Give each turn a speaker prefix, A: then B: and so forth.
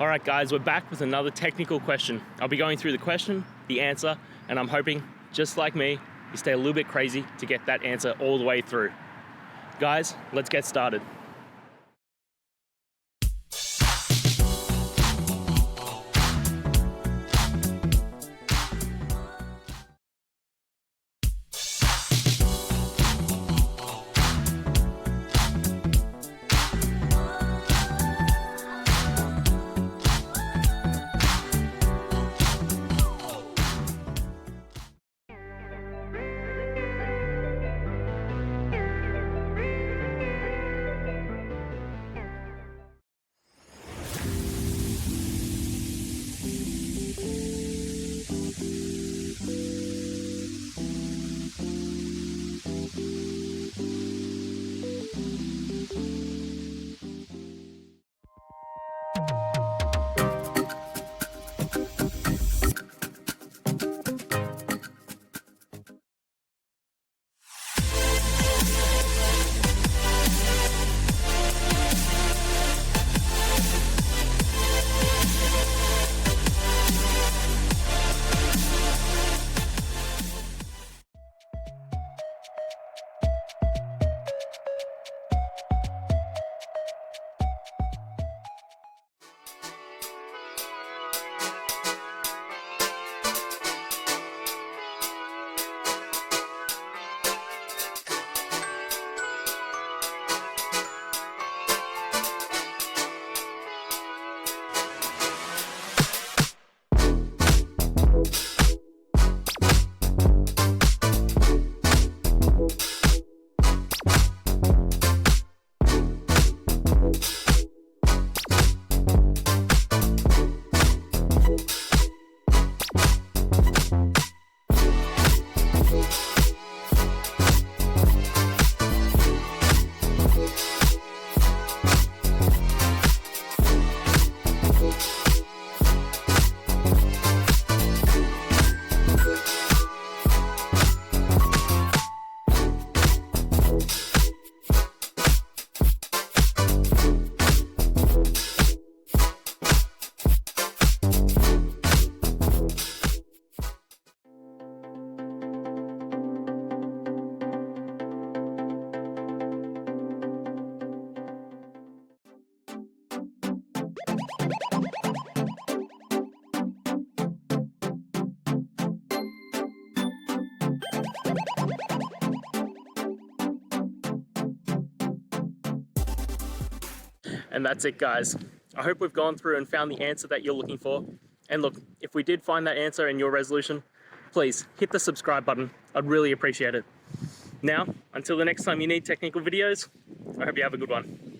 A: All right guys, we're back with another technical question. I'll be going through the question, the answer, and I'm hoping, just like me, you stay a little bit crazy to get that answer all the way through. Guys, let's get started. And that's it guys. I hope we've gone through and found the answer that you're looking for. And look, if we did find that answer in your resolution, please hit the subscribe button. I'd really appreciate it. Now, until the next time you need technical videos, I hope you have a good one.